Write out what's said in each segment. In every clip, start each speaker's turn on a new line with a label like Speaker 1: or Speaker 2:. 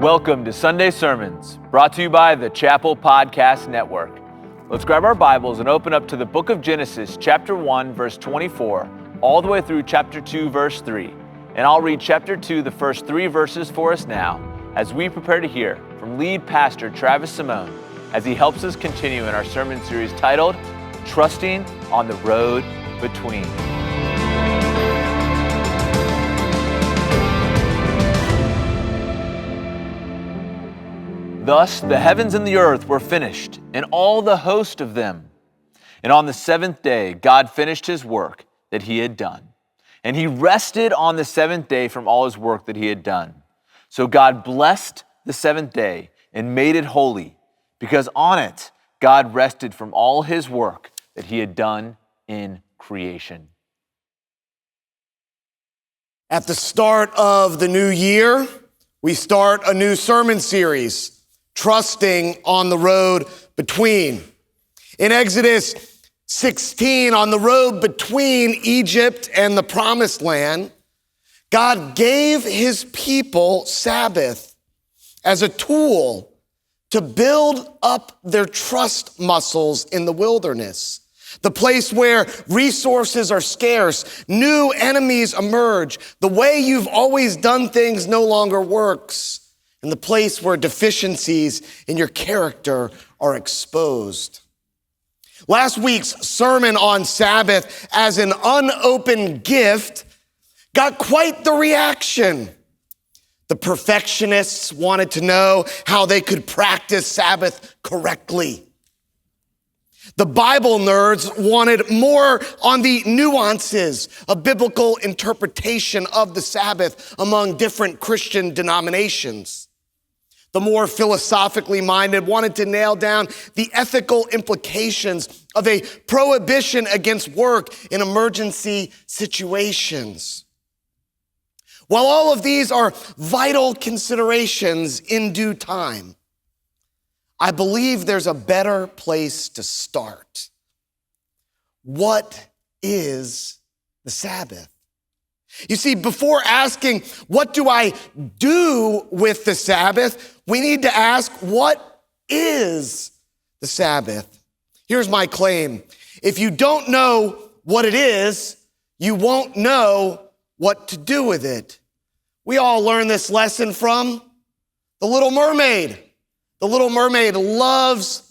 Speaker 1: Welcome to Sunday Sermons, brought to you by the Chapel Podcast Network. Let's grab our Bibles and open up to the book of Genesis, chapter 1, verse 24, all the way through chapter 2, verse 3. And I'll read chapter 2, the first 3 verses for us now, as we prepare to hear from lead pastor Travis Simone, as he helps us continue in our sermon series titled, Trusting on the Road Between. Thus the heavens and the earth were finished, and all the host of them. And on the seventh day, God finished his work that he had done. And he rested on the seventh day from all his work that he had done. So God blessed the seventh day and made it holy, because on it God rested from all his work that he had done in creation.
Speaker 2: At the start of the new year, we start a new sermon series, Trusting on the Road Between. In Exodus 16, on the road between Egypt and the Promised Land, God gave his people Sabbath as a tool to build up their trust muscles in the wilderness, the place where resources are scarce, new enemies emerge, the way you've always done things no longer works, and the place where deficiencies in your character are exposed. Last week's sermon on Sabbath as an unopened gift got quite the reaction. The perfectionists wanted to know how they could practice Sabbath correctly. The Bible nerds wanted more on the nuances of biblical interpretation of the Sabbath among different Christian denominations. The more philosophically minded wanted to nail down the ethical implications of a prohibition against work in emergency situations. While all of these are vital considerations in due time, I believe there's a better place to start. What is the Sabbath? You see, before asking, what do I do with the Sabbath? We need to ask, what is the Sabbath? Here's my claim. If you don't know what it is, you won't know what to do with it. We all learned this lesson from The Little Mermaid. The Little Mermaid loves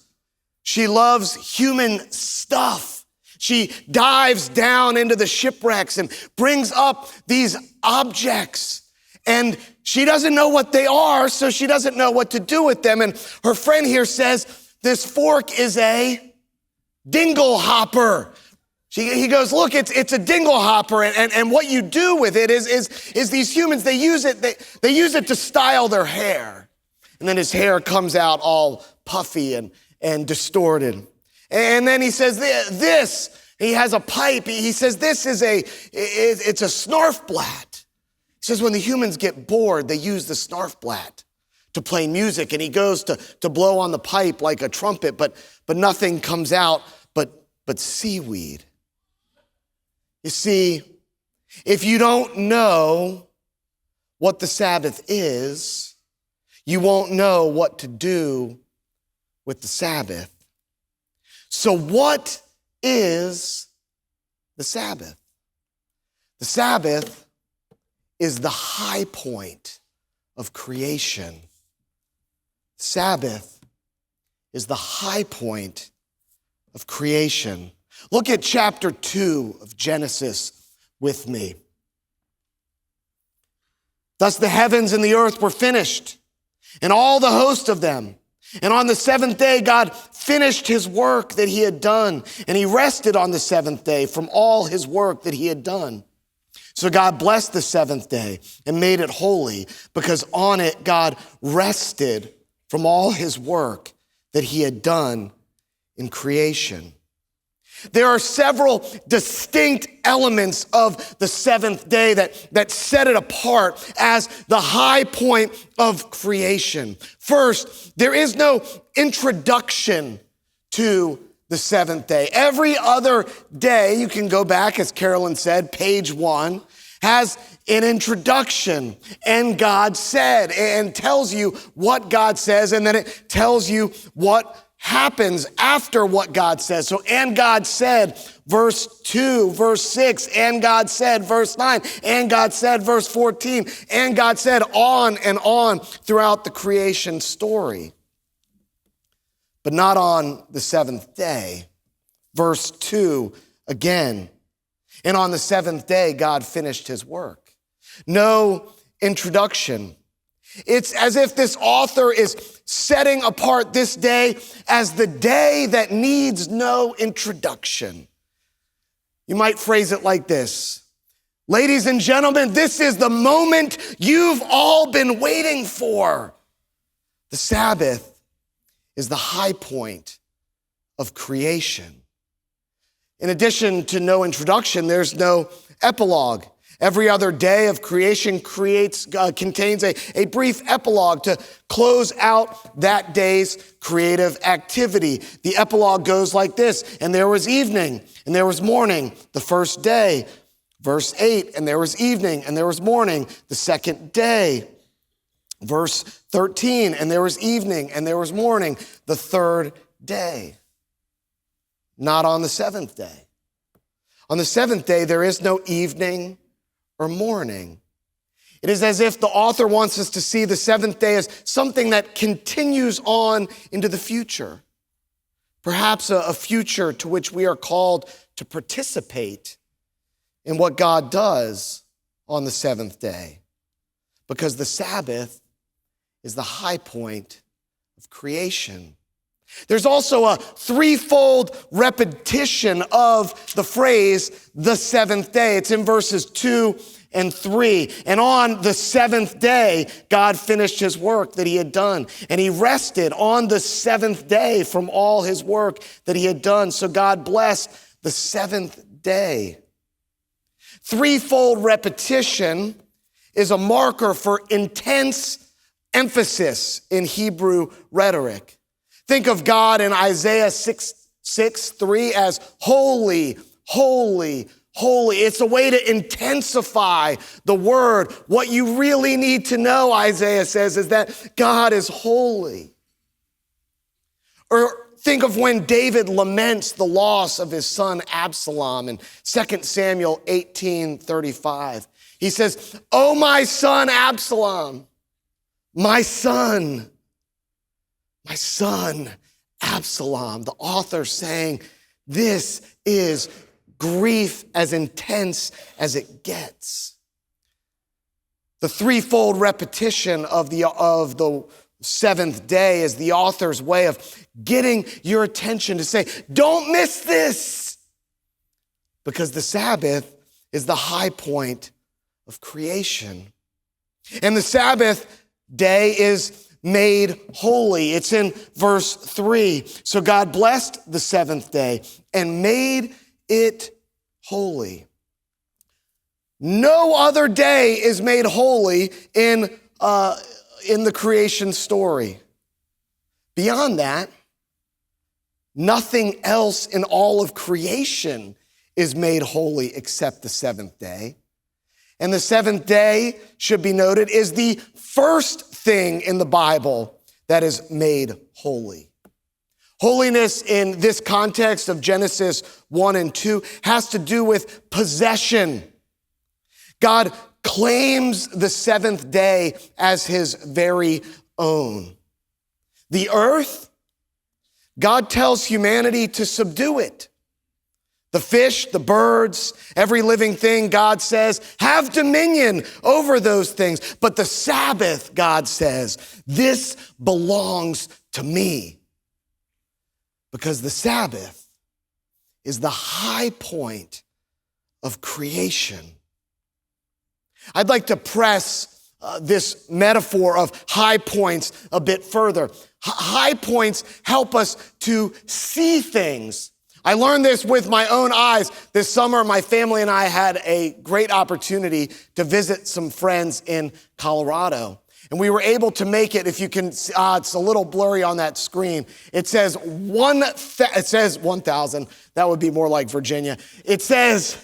Speaker 2: human stuff. She dives down into the shipwrecks and brings up these objects. And she doesn't know what they are, so she doesn't know what to do with them. And her friend here says, this fork is a dingle hopper. He goes, look, it's a dingle hopper. And what you do with it is these humans, they use it to style their hair. And then his hair comes out all puffy and distorted. And then he says he has a pipe. He says it's a snarfblat. He says when the humans get bored, they use the snarfblat to play music. And he goes to blow on the pipe like a trumpet, but nothing comes out but seaweed. You see, if you don't know what the Sabbath is, you won't know what to do with the Sabbath. So what is the Sabbath? The Sabbath is the high point of creation. Sabbath is the high point of creation. Look at chapter 2 of Genesis with me. Thus the heavens and the earth were finished, and all the host of them. And on the seventh day, God finished his work that he had done, and he rested on the seventh day from all his work that he had done. So God blessed the seventh day and made it holy, because on it God rested from all his work that he had done in creation. There are several distinct elements of the seventh day that set it apart as the high point of creation. First, there is no introduction to the seventh day. Every other day, you can go back, as Carolyn said, page 1, has an introduction, and God said, and tells you what God says, and then it tells you what happens after what God says. So, and God said, verse 2, verse 6, and God said, verse 9, and God said, verse 14, and God said, on and on throughout the creation story. But not on the seventh day. Verse 2 again. And on the seventh day, God finished his work. No introduction. It's as if this author is setting apart this day as the day that needs no introduction. You might phrase it like this. Ladies and gentlemen, this is the moment you've all been waiting for. The Sabbath is the high point of creation. In addition to no introduction, there's no epilogue. Every other day of creation contains a brief epilogue to close out that day's creative activity. The epilogue goes like this: and there was evening, and there was morning, the first day. Verse 8, and there was evening, and there was morning, the second day. Verse 13, and there was evening, and there was morning, the third day. Not on the seventh day. On the seventh day, there is no evening or morning. It is as if the author wants us to see the seventh day as something that continues on into the future. Perhaps a future to which we are called to participate in what God does on the seventh day. Because the Sabbath is the high point of creation. There's also a threefold repetition of the phrase, the seventh day. It's in verses 2 and 3. And on the seventh day, God finished his work that he had done. And he rested on the seventh day from all his work that he had done. So God blessed the seventh day. Threefold repetition is a marker for intense emphasis in Hebrew rhetoric. Think of God in Isaiah 6:3 as holy, holy, holy. It's a way to intensify the word. What you really need to know, Isaiah says, is that God is holy. Or think of when David laments the loss of his son Absalom in 2 Samuel 18:35. He says, "Oh, my son Absalom, my son Absalom." The author saying, this is grief as intense as it gets. The threefold repetition of the seventh day is the author's way of getting your attention to say, don't miss this, because the Sabbath is the high point of creation. And the Sabbath day is made holy. It's in verse 3. So God blessed the seventh day and made it holy. No other day is made holy in the creation story. Beyond that, nothing else in all of creation is made holy except the seventh day. And the seventh day, should be noted, is the first thing in the Bible that is made holy. Holiness in this context of Genesis 1 and 2 has to do with possession. God claims the seventh day as his very own. The earth, God tells humanity to subdue it. The fish, the birds, every living thing, God says, have dominion over those things. But the Sabbath, God says, this belongs to me. Because the Sabbath is the high point of creation. I'd like to press this metaphor of high points a bit further. High points help us to see things. I learned this with my own eyes. This summer, my family and I had a great opportunity to visit some friends in Colorado. And we were able to make it, if you can, it's a little blurry on that screen. It says 1,000. That would be more like Virginia. It says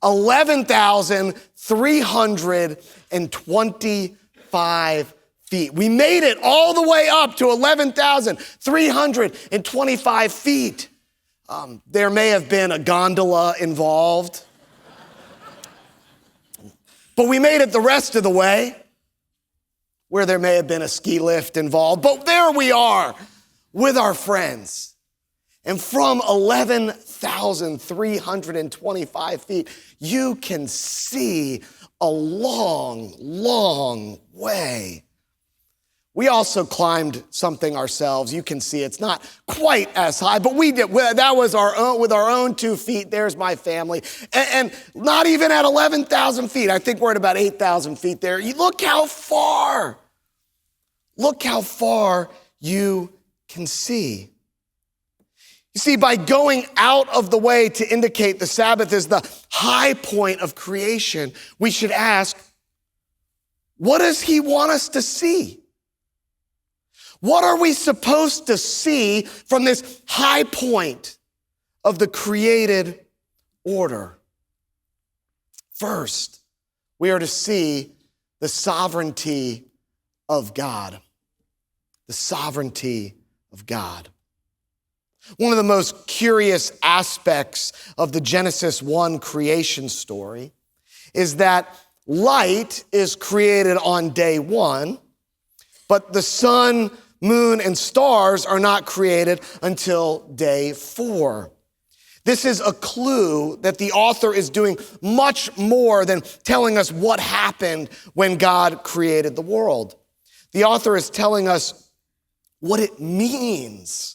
Speaker 2: 11,325 feet. We made it all the way up to 11,325 feet. There may have been a gondola involved, but we made it the rest of the way, where there may have been a ski lift involved. But there we are with our friends. And from 11,325 feet, you can see a long, long way. We also climbed something ourselves. You can see it's not quite as high, but we did. That was our own, with our own 2 feet. There's my family. And not even at 11,000 feet. I think we're at about 8,000 feet there. Look how far. Look how far you can see. You see, by going out of the way to indicate the Sabbath is the high point of creation, we should ask, what does he want us to see? What are we supposed to see from this high point of the created order? First, we are to see the sovereignty of God. The sovereignty of God. One of the most curious aspects of the Genesis 1 creation story is that light is created on day 1, but the sun, moon, and stars are not created until day 4. This is a clue that the author is doing much more than telling us what happened when God created the world. The author is telling us what it means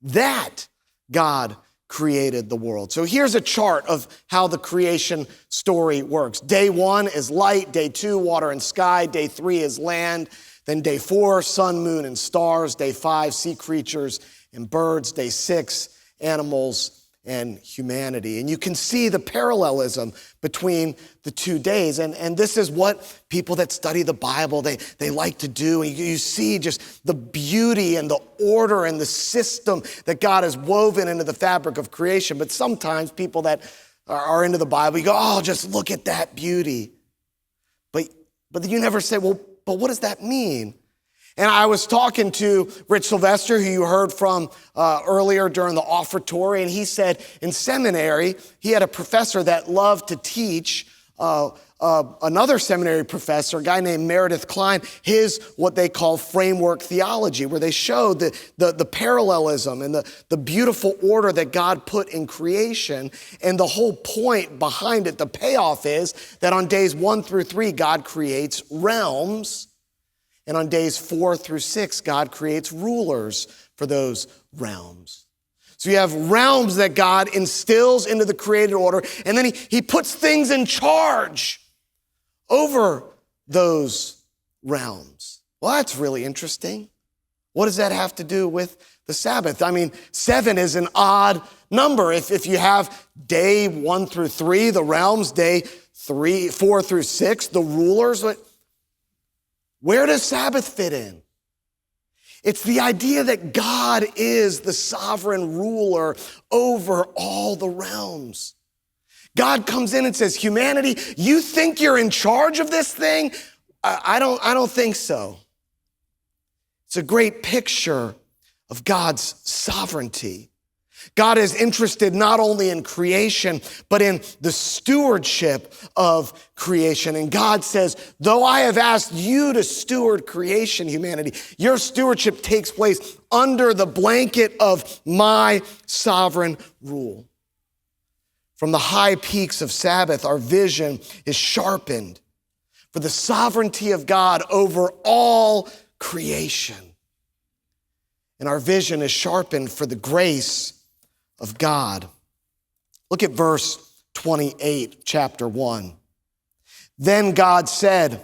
Speaker 2: that God created the world. So here's a chart of how the creation story works. Day 1 is light. Day 2, water and sky. Day 3 is land. Then day 4, sun, moon, and stars. Day 5, sea creatures and birds. Day 6, animals and humanity. And you can see the parallelism between the 2 days. And this is what people that study the Bible, they like to do. And you see just the beauty and the order and the system that God has woven into the fabric of creation. But sometimes people that are into the Bible, you go, oh, just look at that beauty. But you never say, well, but what does that mean? And I was talking to Rich Sylvester, who you heard from earlier during the offertory, and he said in seminary, he had a professor that loved to teach another seminary professor, a guy named Meredith Klein, his what they call framework theology, where they showed the parallelism and the beautiful order that God put in creation. And the whole point behind it, the payoff is that on days 1 through 3, God creates realms. And on days 4 through 6, God creates rulers for those realms. So you have realms that God instills into the created order, and then he puts things in charge over those realms. Well, that's really interesting. What does that have to do with the Sabbath? I mean, 7 is an odd number. If you have day 1 through 3, the realms, day 4 through 6, the rulers, where does Sabbath fit in? It's the idea that God is the sovereign ruler over all the realms. God comes in and says, humanity, you think you're in charge of this thing? I don't think so. It's a great picture of God's sovereignty. God is interested not only in creation, but in the stewardship of creation. And God says, though I have asked you to steward creation, humanity, your stewardship takes place under the blanket of my sovereign rule. From the high peaks of Sabbath, our vision is sharpened for the sovereignty of God over all creation. And our vision is sharpened for the grace of God. Look at verse 28, chapter 1. Then God said,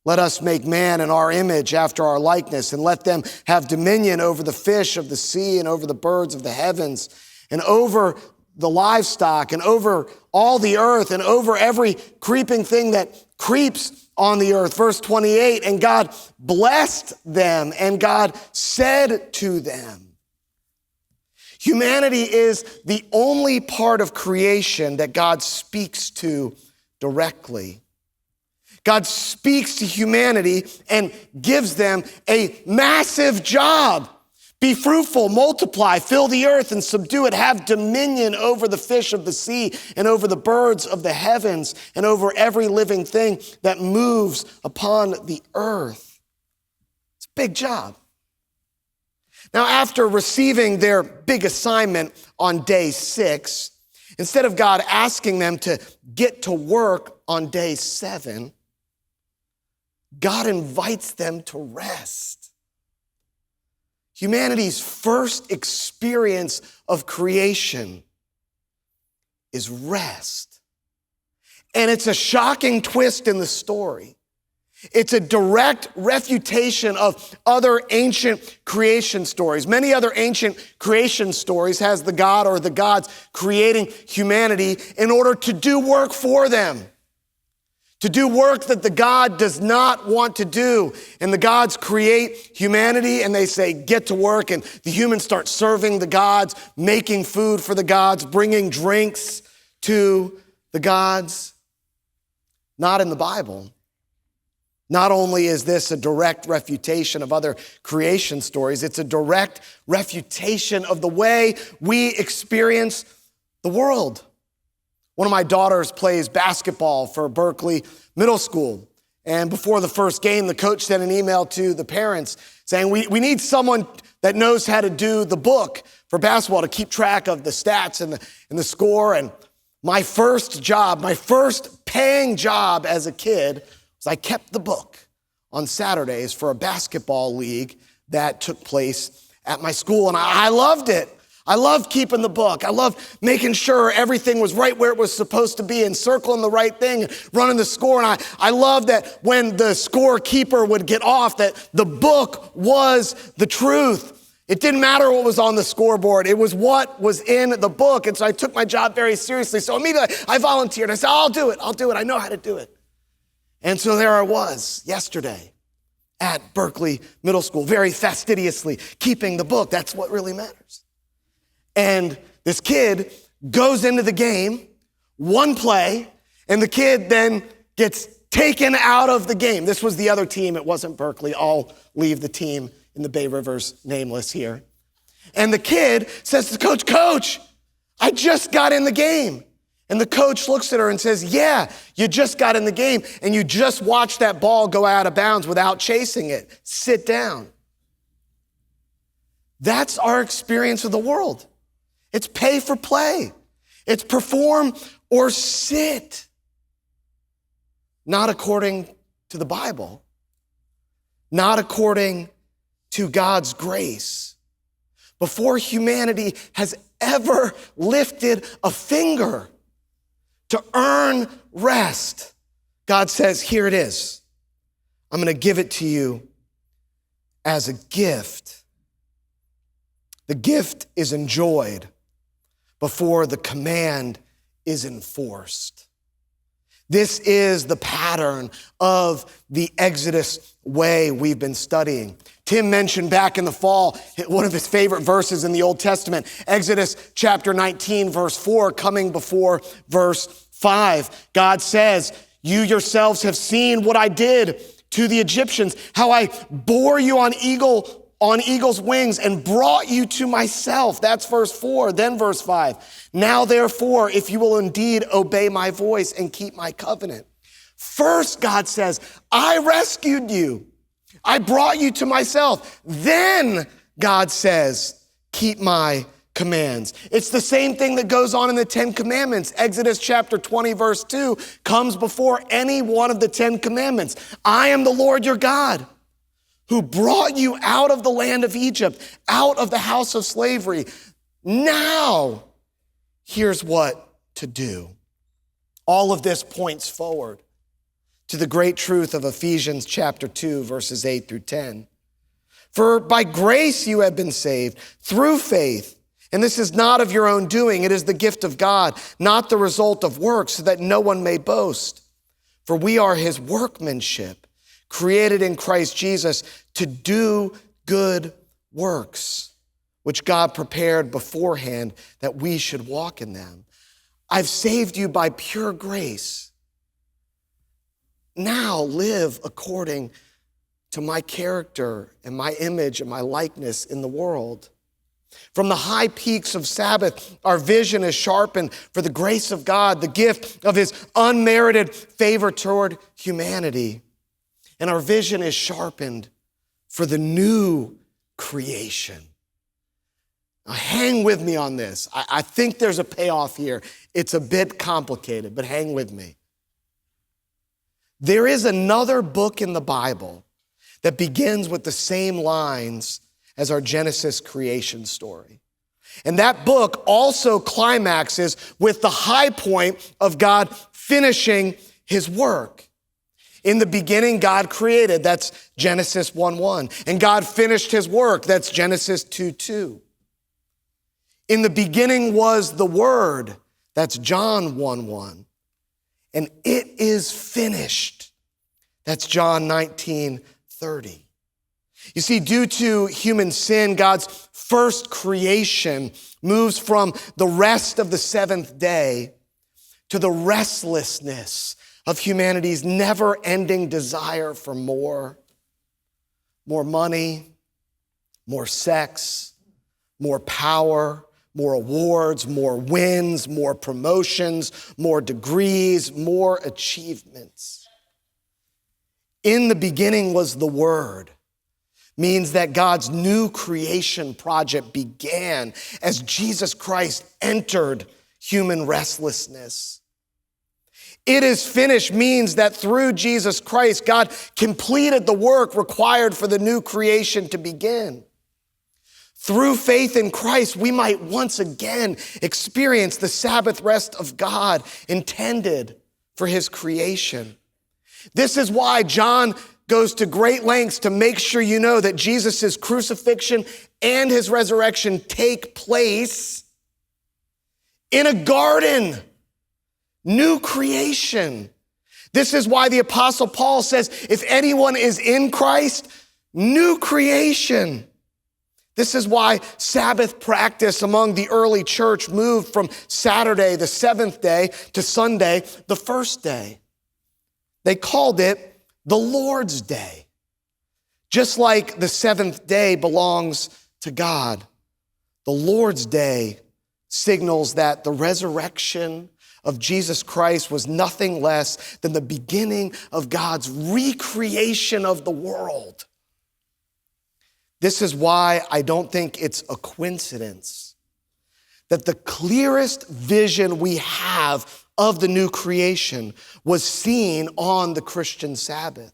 Speaker 2: let us make man in our image after our likeness, and let them have dominion over the fish of the sea and over the birds of the heavens and over the livestock and over all the earth and over every creeping thing that creeps on the earth. Verse 28, and God blessed them, and God said to them. Humanity is the only part of creation that God speaks to directly. God speaks to humanity and gives them a massive job. Be fruitful, multiply, fill the earth and subdue it. Have dominion over the fish of the sea and over the birds of the heavens and over every living thing that moves upon the earth. It's a big job. Now, after receiving their big assignment on day 6, instead of God asking them to get to work on day 7, God invites them to rest. Humanity's first experience of creation is rest. And it's a shocking twist in the story. It's a direct refutation of other ancient creation stories. Many other ancient creation stories has the God or the gods creating humanity in order to do work for them, to do work that the God does not want to do. And the gods create humanity and they say, get to work. And the humans start serving the gods, making food for the gods, bringing drinks to the gods. Not in the Bible. Not only is this a direct refutation of other creation stories, it's a direct refutation of the way we experience the world. One of my daughters plays basketball for Berkeley Middle School. And before the first game, the coach sent an email to the parents saying, we need someone that knows how to do the book for basketball to keep track of the stats and the score. And my first job, my first paying job as a kid, I kept the book on Saturdays for a basketball league that took place at my school. And I loved it. I loved keeping the book. I loved making sure everything was right where it was supposed to be and circling the right thing, running the score. And I loved that when the scorekeeper would get off, that the book was the truth. It didn't matter what was on the scoreboard. It was what was in the book. And so I took my job very seriously. So immediately I volunteered. I said, I'll do it. I know how to do it. And so there I was yesterday at Berkeley Middle School, very fastidiously keeping the book. That's what really matters. And this kid goes into the game, one play, and the kid then gets taken out of the game. This was the other team. It wasn't Berkeley. I'll leave the team in the Bay Rivers nameless here. And the kid says to the coach, Coach, I just got in the game. And the coach looks at her and says, yeah, you just got in the game and you just watched that ball go out of bounds without chasing it. Sit down. That's our experience of the world. It's pay for play. It's perform or sit. Not according to the Bible. Not according to God's grace. Before humanity has ever lifted a finger to earn rest, God says, here it is. I'm going to give it to you as a gift. The gift is enjoyed before the command is enforced. This is the pattern of the Exodus way we've been studying. Tim mentioned back in the fall, one of his favorite verses in the Old Testament, Exodus chapter 19, verse 4, coming before verse 5. God says, you yourselves have seen what I did to the Egyptians, how I bore you on eagle's wings and brought you to myself. That's verse 4. Then verse 5. Now therefore, if you will indeed obey my voice and keep my covenant. First, God says, I rescued you. I brought you to myself. Then God says, keep my commands. It's the same thing that goes on in the 10 Commandments. Exodus chapter 20, verse 2 comes before any one of the 10 Commandments. I am the Lord your God, who brought you out of the land of Egypt, out of the house of slavery. Now, here's what to do. All of this points forward to the great truth of Ephesians chapter 2, verses 8 through 10. For by grace you have been saved through faith. And this is not of your own doing. It is the gift of God, not the result of works, so that no one may boast. For we are his workmanship, created in Christ Jesus to do good works, which God prepared beforehand that we should walk in them. I've saved you by pure grace. Now live according to my character and my image and my likeness in the world. From the high peaks of Sabbath, our vision is sharpened for the grace of God, the gift of his unmerited favor toward humanity. And our vision is sharpened for the new creation. Now, hang with me on this. I think there's a payoff here. It's a bit complicated, but hang with me. There is another book in the Bible that begins with the same lines as our Genesis creation story. And that book also climaxes with the high point of God finishing his work. In the beginning, God created, that's Genesis 1:1. And God finished his work, that's Genesis 2:2. In the beginning was the Word, that's John 1:1. And it is finished, that's John 19:30. You see, due to human sin, God's first creation moves from the rest of the seventh day to the restlessness of humanity's never-ending desire for more money, more sex, more power, more awards, more wins, more promotions, more degrees, more achievements. In the beginning was the Word, means that God's new creation project began as Jesus Christ entered human restlessness. It is finished means that through Jesus Christ, God completed the work required for the new creation to begin. Through faith in Christ, we might once again experience the Sabbath rest of God intended for his creation. This is why John goes to great lengths to make sure you know that Jesus' crucifixion and his resurrection take place in a garden, new creation. This is why the Apostle Paul says, if anyone is in Christ, new creation. This is why Sabbath practice among the early church moved from Saturday, the seventh day, to Sunday, the first day. They called it the Lord's Day. Just like the seventh day belongs to God, the Lord's Day signals that the resurrection of Jesus Christ was nothing less than the beginning of God's recreation of the world. This is why I don't think it's a coincidence that the clearest vision we have of the new creation was seen on the Christian Sabbath.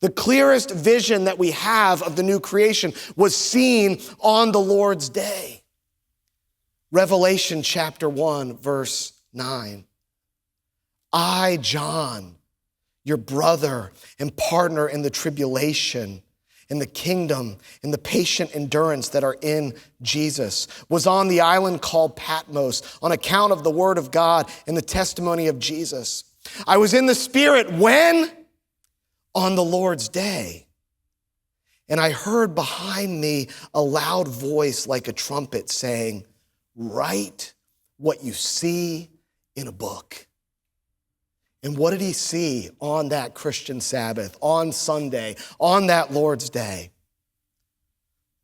Speaker 2: The clearest vision that we have of the new creation was seen on the Lord's Day. Revelation chapter 1, verse 9. I, John, your brother and partner in the tribulation, in the kingdom, in the patient endurance that are in Jesus, was on the island called Patmos on account of the word of God and the testimony of Jesus. I was in the Spirit when? On the Lord's day. And I heard behind me a loud voice like a trumpet saying, write what you see in a book. And what did he see on that Christian Sabbath, on Sunday, on that Lord's Day?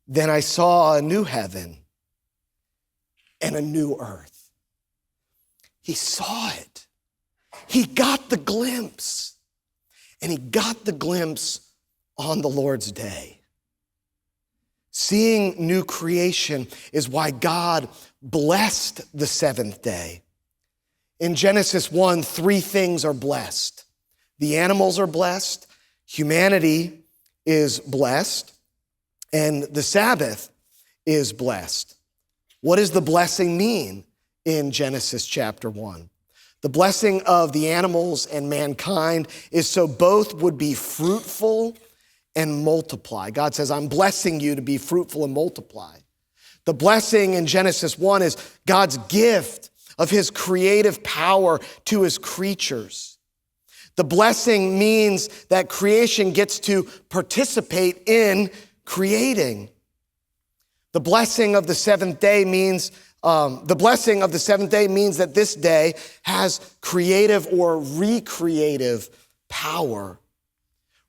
Speaker 2: Then I saw a new heaven and a new earth. He saw it. He got the glimpse. And he got the glimpse on the Lord's Day. Seeing new creation is why God blessed the seventh day. In Genesis 1, 3 things are blessed. The animals are blessed, humanity is blessed, and the Sabbath is blessed. What does the blessing mean in Genesis chapter 1? The blessing of the animals and mankind is so both would be fruitful and multiply. God says, I'm blessing you to be fruitful and multiply. The blessing in Genesis 1 is God's gift of his creative power to his creatures. The blessing means that creation gets to participate in creating. The blessing of the seventh day means that this day has creative or recreative power.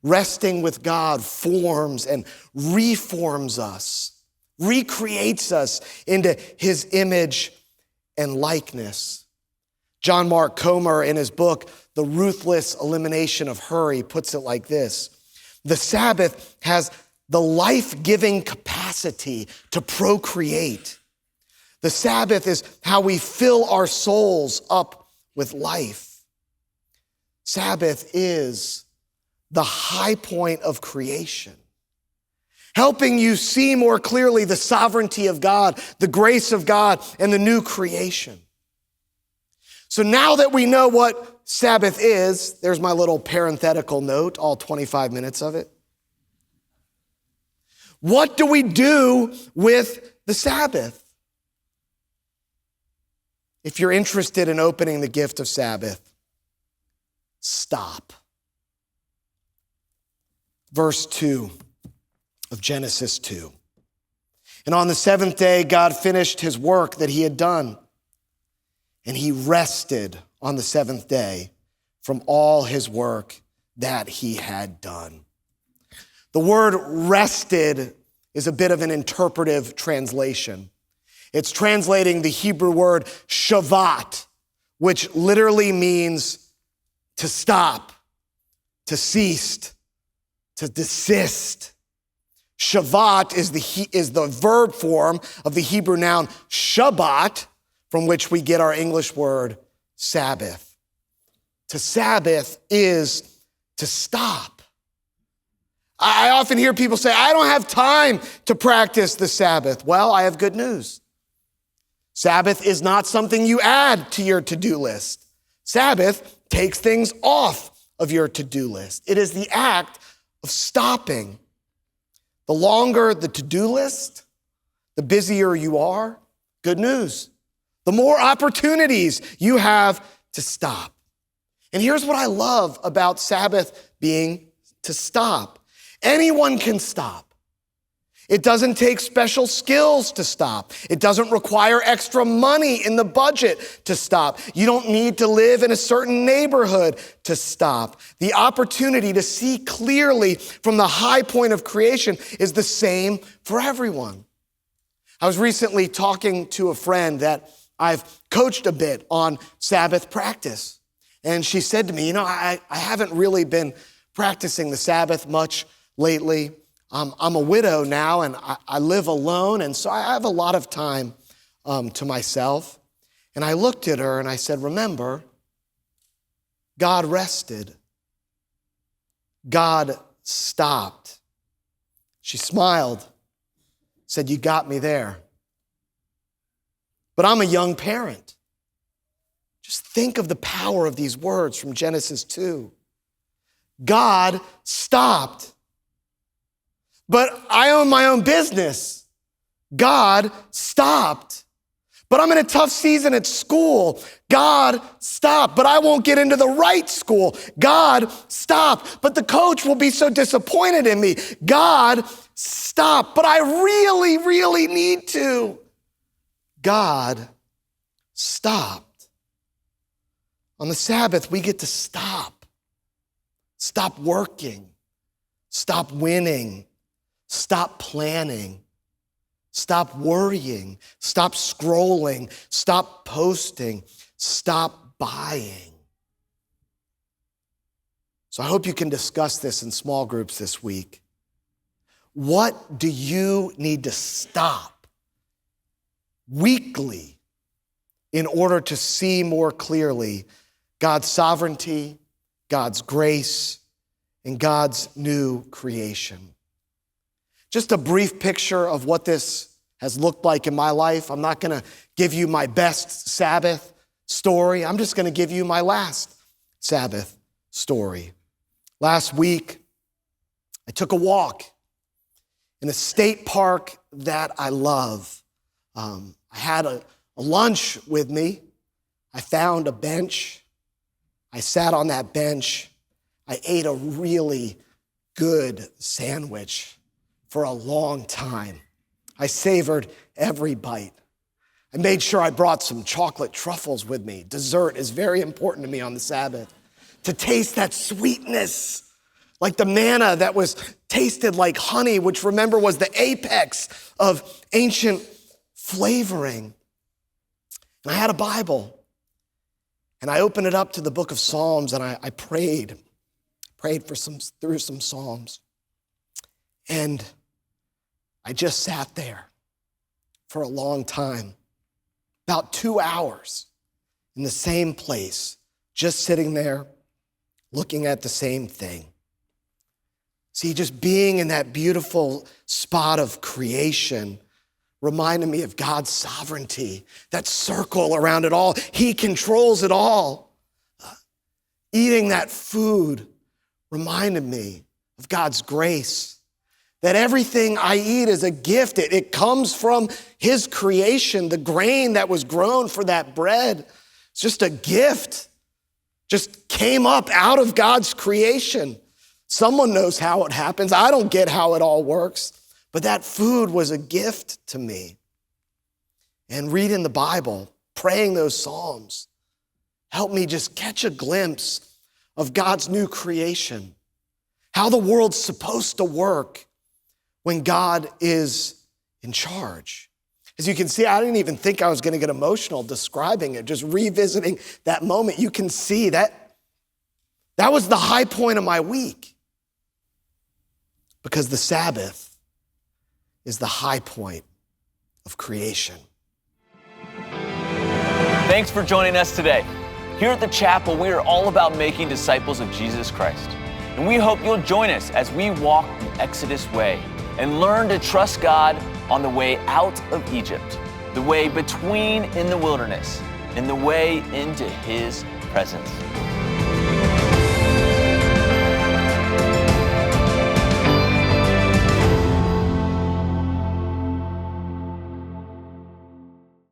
Speaker 2: Resting with God forms and reforms us, recreates us into his image and likeness. John Mark Comer, in his book, The Ruthless Elimination of Hurry, puts it like this: the Sabbath has the life-giving capacity to procreate. The Sabbath is how we fill our souls up with life. Sabbath is the high point of creation, helping you see more clearly the sovereignty of God, the grace of God, and the new creation. So now that we know what Sabbath is, there's my little parenthetical note, all 25 minutes of it. What do we do with the Sabbath? If you're interested in opening the gift of Sabbath, stop. Verse 2 of Genesis 2. And on the seventh day, God finished his work that he had done, and he rested on the seventh day from all his work that he had done. The word rested is a bit of an interpretive translation. It's translating the Hebrew word shavat, which literally means to stop, to cease, to desist. Shavat is the verb form of the Hebrew noun Shabbat, from which we get our English word Sabbath. To Sabbath is to stop. I often hear people say, I don't have time to practice the Sabbath. Well, I have good news. Sabbath is not something you add to your to-do list. Sabbath takes things off of your to-do list. It is the act of stopping. The longer the to-do list, the busier you are. Good news. The more opportunities you have to stop. And here's what I love about Sabbath being to stop. Anyone can stop. It doesn't take special skills to stop. It doesn't require extra money in the budget to stop. You don't need to live in a certain neighborhood to stop. The opportunity to see clearly from the high point of creation is the same for everyone. I was recently talking to a friend that I've coached a bit on Sabbath practice. And she said to me, I haven't really been practicing the Sabbath much lately. I'm a widow now, and I live alone, and so I have a lot of time to myself. And I looked at her and I said, remember, God rested. God stopped. She smiled, said, you got me there. But I'm a young parent. Just think of the power of these words from Genesis 2. God stopped. But I own my own business. God stopped. But I'm in a tough season at school. God stopped. But I won't get into the right school. God stopped. But the coach will be so disappointed in me. God stopped. But I really, really need to. God stopped. On the Sabbath, we get to stop. Stop working. Stop winning. Stop planning. Stop worrying. Stop scrolling. Stop posting. Stop buying. So I hope you can discuss this in small groups this week. What do you need to stop weekly in order to see more clearly God's sovereignty, God's grace, and God's new creation? Just a brief picture of what this has looked like in my life. I'm not going to give you my best Sabbath story. I'm just going to give you my last Sabbath story. Last week, I took a walk in a state park that I love. I had a lunch with me. I found a bench. I sat on that bench. I ate a really good sandwich for a long time. I savored every bite. I made sure I brought some chocolate truffles with me. Dessert is very important to me on the Sabbath. To taste that sweetness, like the manna that was tasted like honey, which remember was the apex of ancient flavoring. And I had a Bible, and I opened it up to the book of Psalms, and I prayed through some Psalms. And I just sat there for a long time, about 2 hours in the same place, just sitting there looking at the same thing. See, just being in that beautiful spot of creation reminded me of God's sovereignty, that circle around it all. He controls it all. Eating that food reminded me of God's grace, that everything I eat is a gift. It comes from his creation. The grain that was grown for that bread, it's just a gift. Just came up out of God's creation. Someone knows how it happens. I don't get how it all works, but that food was a gift to me. And reading the Bible, praying those Psalms, helped me just catch a glimpse of God's new creation, how the world's supposed to work when God is in charge. As you can see, I didn't even think I was going to get emotional describing it, just revisiting that moment. You can see that was the high point of my week, because the Sabbath is the high point of creation.
Speaker 1: Thanks for joining us today. Here at the chapel, we are all about making disciples of Jesus Christ. And we hope you'll join us as we walk the Exodus way and learn to trust God on the way out of Egypt, the way between in the wilderness, and the way into his presence.